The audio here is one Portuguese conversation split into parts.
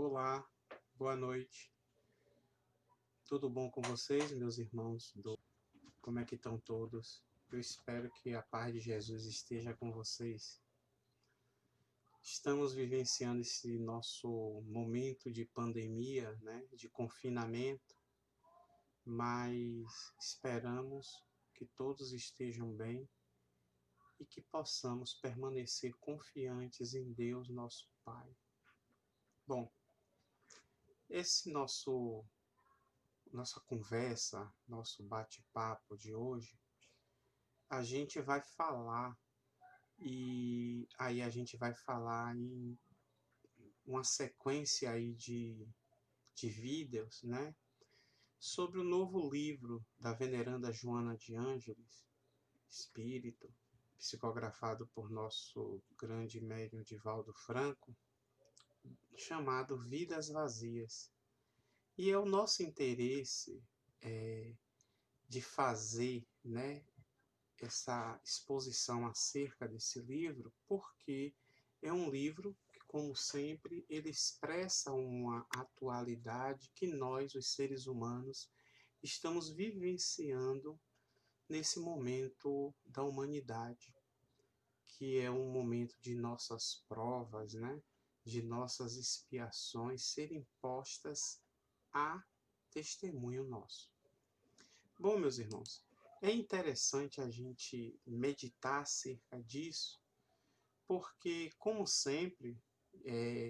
Olá, boa noite. Tudo bom com vocês, meus irmãos? Como é que estão todos? Eu espero que a paz de Jesus esteja com vocês. Estamos vivenciando esse nosso momento de pandemia, né, de confinamento, mas esperamos que todos estejam bem e que possamos permanecer confiantes em Deus, nosso Pai. Bom, esse nossa conversa, nosso bate-papo de hoje, a gente vai falar e aí a gente vai falar em uma sequência aí de vídeos, né, sobre o novo livro da veneranda Joana de Ângeles, Espírito, psicografado por nosso grande médium Divaldo Franco, chamado Vidas Vazias. E é o nosso interesse de fazer, né, essa exposição acerca desse livro, porque é um livro que, como sempre, ele expressa uma atualidade que nós, os seres humanos, estamos vivenciando nesse momento da humanidade, que é um momento de nossas provas, né? De nossas expiações serem postas a testemunho nosso. Bom, meus irmãos, é interessante a gente meditar acerca disso, porque, como sempre,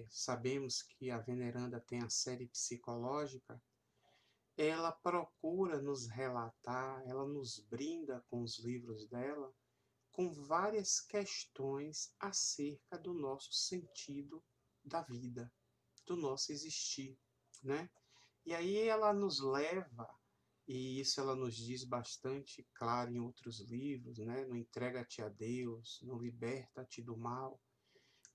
sabemos que a veneranda tem a série psicológica, ela procura nos relatar, ela nos brinda com os livros dela, com várias questões acerca do nosso sentido da vida, do nosso existir, né? E aí ela nos leva, e isso ela nos diz bastante claro em outros livros, né? No Entrega-te a Deus, no Liberta-te do Mal,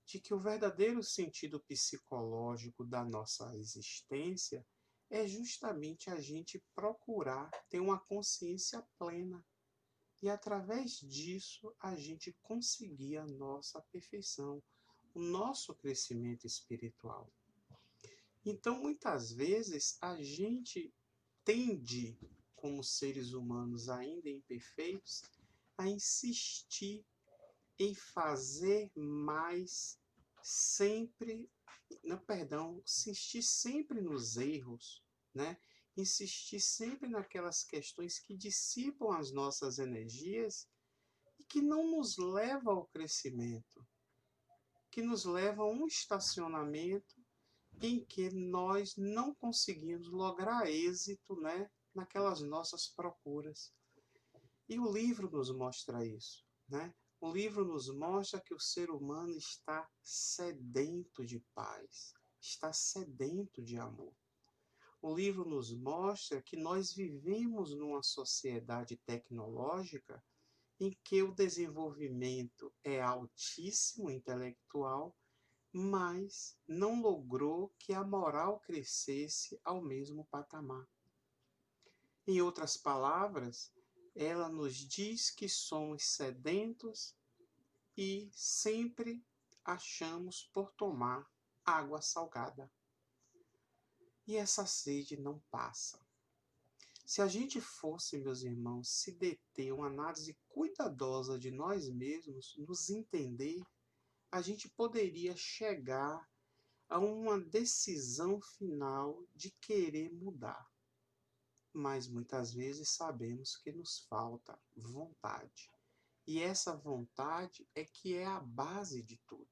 de que o verdadeiro sentido psicológico da nossa existência é justamente a gente procurar ter uma consciência plena e, através disso, a gente conseguir a nossa perfeição, o nosso crescimento espiritual. Então, muitas vezes, a gente tende, como seres humanos ainda imperfeitos, a insistir em fazer mais sempre, não, perdão, insistir sempre nos erros, né? Insistir sempre naquelas questões que dissipam as nossas energias e que não nos levam ao crescimento, que nos levam a um estacionamento em que nós não conseguimos lograr êxito, né, naquelas nossas procuras. E o livro nos mostra isso, né? O livro nos mostra que o ser humano está sedento de paz, está sedento de amor. O livro nos mostra que nós vivemos numa sociedade tecnológica em que o desenvolvimento é altíssimo intelectual, mas não logrou que a moral crescesse ao mesmo patamar. Em outras palavras, ela nos diz que somos sedentos e sempre achamos por tomar água salgada. E essa sede não passa. Se a gente fosse, meus irmãos, se deter uma análise cuidadosa de nós mesmos, nos entender, a gente poderia chegar a uma decisão final de querer mudar. Mas muitas vezes sabemos que nos falta vontade. E essa vontade é que é a base de tudo.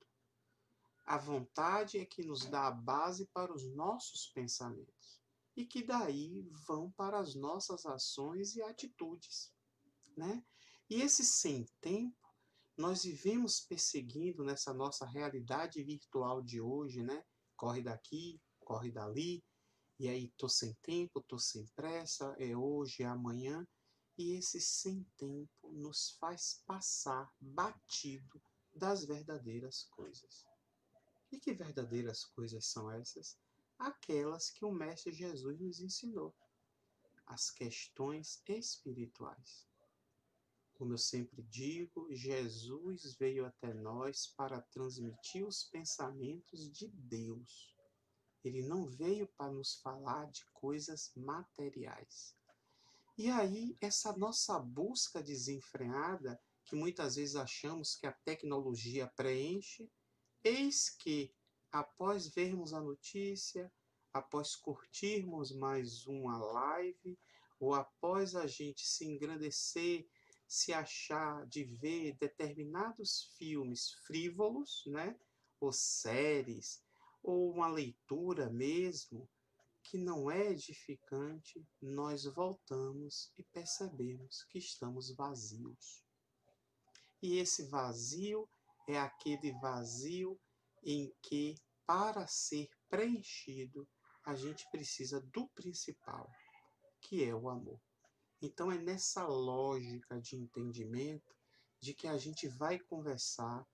A vontade é que nos dá a base para os nossos pensamentos e que daí vão para as nossas ações e atitudes, né? E esse sem tempo nós vivemos perseguindo nessa nossa realidade virtual de hoje, né? Corre daqui, corre dali, e aí tô sem tempo, tô sem pressa, é hoje, é amanhã, e esse sem tempo nos faz passar batido das verdadeiras coisas. E que verdadeiras coisas são essas? Aquelas que o Mestre Jesus nos ensinou, as questões espirituais. Como eu sempre digo, Jesus veio até nós para transmitir os pensamentos de Deus. Ele não veio para nos falar de coisas materiais. E aí, essa nossa busca desenfreada, que muitas vezes achamos que a tecnologia preenche, eis que, após vermos a notícia, após curtirmos mais uma live, ou após a gente se engrandecer, se achar de ver determinados filmes frívolos, né? Ou séries, ou uma leitura mesmo, que não é edificante, nós voltamos e percebemos que estamos vazios. E esse vazio é aquele vazio em que, para ser preenchido, a gente precisa do principal, que é o amor. Então é nessa lógica de entendimento de que a gente vai conversar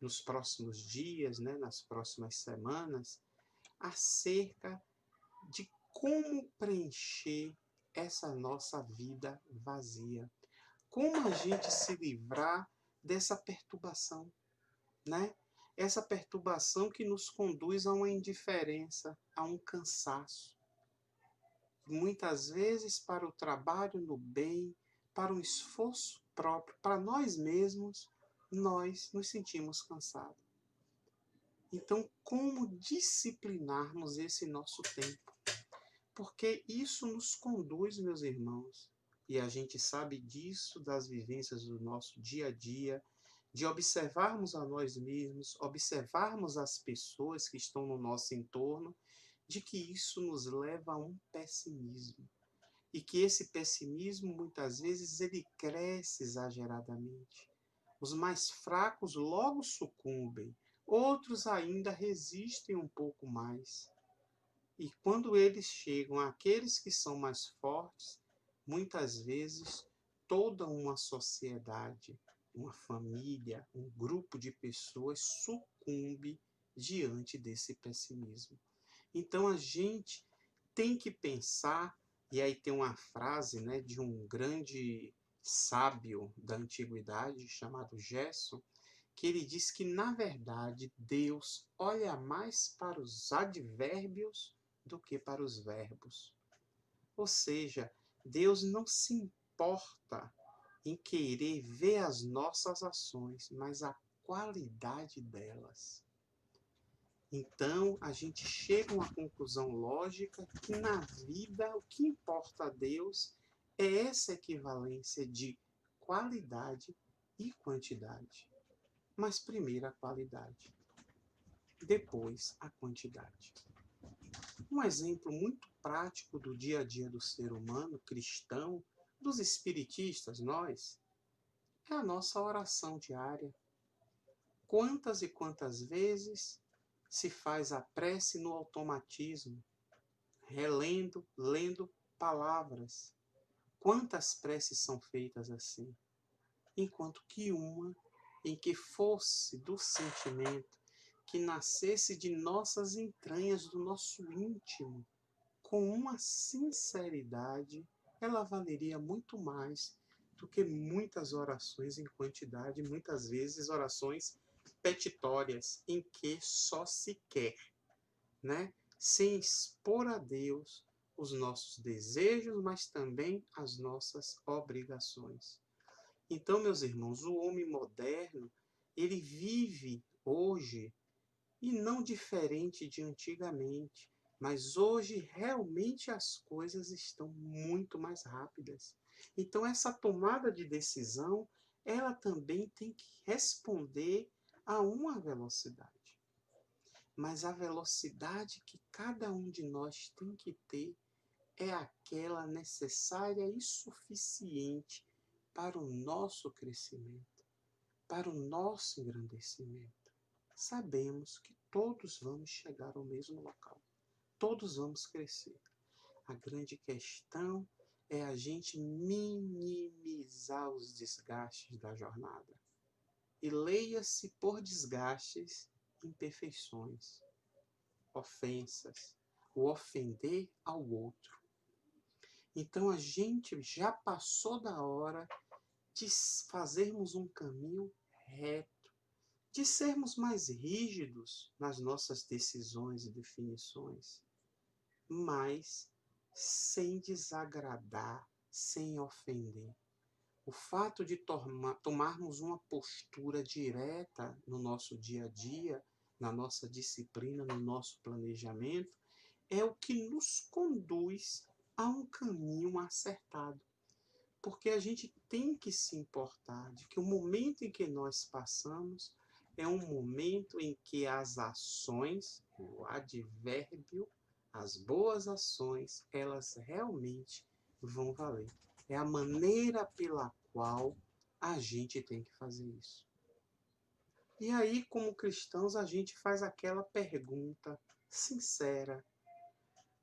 nos próximos dias, né, nas próximas semanas, acerca de como preencher essa nossa vida vazia. Como a gente se livrar dessa perturbação, né? Essa perturbação que nos conduz a uma indiferença, a um cansaço. Muitas vezes para o trabalho no bem, para um esforço próprio, para nós mesmos, nós nos sentimos cansados. Então, como disciplinarmos esse nosso tempo? Porque isso nos conduz, meus irmãos, e a gente sabe disso das vivências do nosso dia a dia, de observarmos a nós mesmos, observarmos as pessoas que estão no nosso entorno, de que isso nos leva a um pessimismo. E que esse pessimismo, muitas vezes, ele cresce exageradamente. Os mais fracos logo sucumbem, outros ainda resistem um pouco mais. E quando eles chegam àqueles que são mais fortes, muitas vezes toda uma sociedade, uma família, um grupo de pessoas sucumbe diante desse pessimismo. Então a gente tem que pensar, e aí tem uma frase, né, de um grande sábio da antiguidade chamado Gerson, que ele diz que, na verdade, Deus olha mais para os advérbios do que para os verbos. Ou seja, Deus não se importa em querer ver as nossas ações, mas a qualidade delas. Então, a gente chega a uma conclusão lógica que na vida o que importa a Deus é essa equivalência de qualidade e quantidade. Mas primeiro a qualidade, depois a quantidade. Um exemplo muito prático do dia a dia do ser humano cristão, dos espiritistas, nós, é a nossa oração diária. Quantas e quantas vezes se faz a prece no automatismo, relendo, lendo palavras? Quantas preces são feitas assim? Enquanto que uma em que fosse do sentimento, que nascesse de nossas entranhas, do nosso íntimo, com uma sinceridade, ela valeria muito mais do que muitas orações em quantidade, muitas vezes orações petitórias, em que só se quer, né? Sem expor a Deus os nossos desejos, mas também as nossas obrigações. Então, meus irmãos, o homem moderno, ele vive hoje, e não diferente de antigamente, mas hoje realmente as coisas estão muito mais rápidas. Então, essa tomada de decisão, ela também tem que responder a uma velocidade. Mas a velocidade que cada um de nós tem que ter é aquela necessária e suficiente para o nosso crescimento, para o nosso engrandecimento. Sabemos que todos vamos chegar ao mesmo local, todos vamos crescer. A grande questão é a gente minimizar os desgastes da jornada. E leia-se por desgastes imperfeições, ofensas, o ofender ao outro. Então a gente já passou da hora de fazermos um caminho reto, de sermos mais rígidos nas nossas decisões e definições, mas sem desagradar, sem ofender. O fato de tomarmos uma postura direta no nosso dia a dia, na nossa disciplina, no nosso planejamento, é o que nos conduz a um caminho acertado. Porque a gente tem que se importar de que o momento em que nós passamos é um momento em que as ações, o advérbio, as boas ações, elas realmente vão valer. É a maneira pela qual a gente tem que fazer isso. E aí, como cristãos, a gente faz aquela pergunta sincera: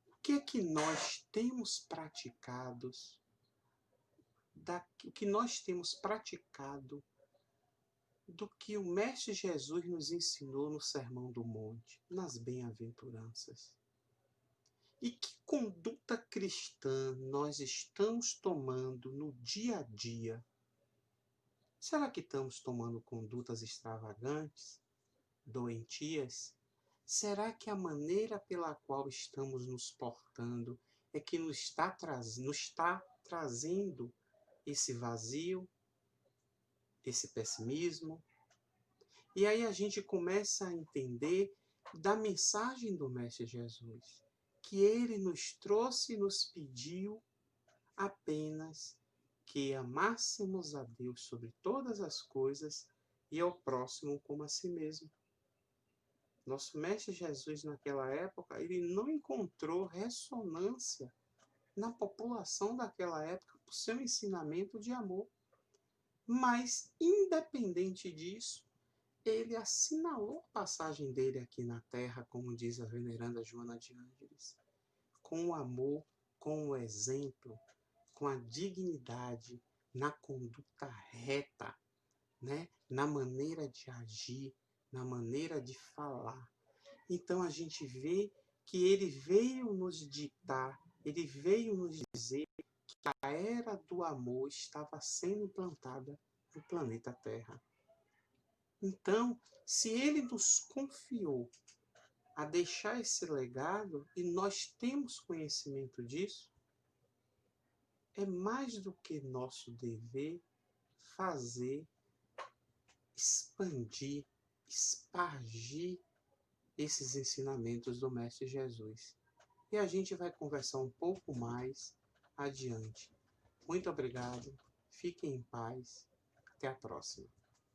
o que é que nós temos praticado? O que nós temos praticado do que o Mestre Jesus nos ensinou no Sermão do Monte, nas bem-aventuranças? E que conduta cristã nós estamos tomando no dia a dia? Será que estamos tomando condutas extravagantes, doentias? Será que a maneira pela qual estamos nos portando é que nos está trazendo esse vazio, esse pessimismo? E aí a gente começa a entender da mensagem do Mestre Jesus, que ele nos trouxe e nos pediu apenas que amássemos a Deus sobre todas as coisas e ao próximo como a si mesmo. Nosso Mestre Jesus, naquela época, ele não encontrou ressonância na população daquela época por seu ensinamento de amor. Mas, independente disso, ele assinalou a passagem dele aqui na Terra, como diz a veneranda Joana de Ângeles, com o amor, com o exemplo, com a dignidade, na conduta reta, né? Na maneira de agir, na maneira de falar. Então a gente vê que ele veio nos ditar, ele veio nos dizer que a era do amor estava sendo implantada no planeta Terra. Então, se ele nos confiou a deixar esse legado, e nós temos conhecimento disso, é mais do que nosso dever fazer, expandir, espargir esses ensinamentos do Mestre Jesus. E a gente vai conversar um pouco mais adiante. Muito obrigado, fiquem em paz, até a próxima.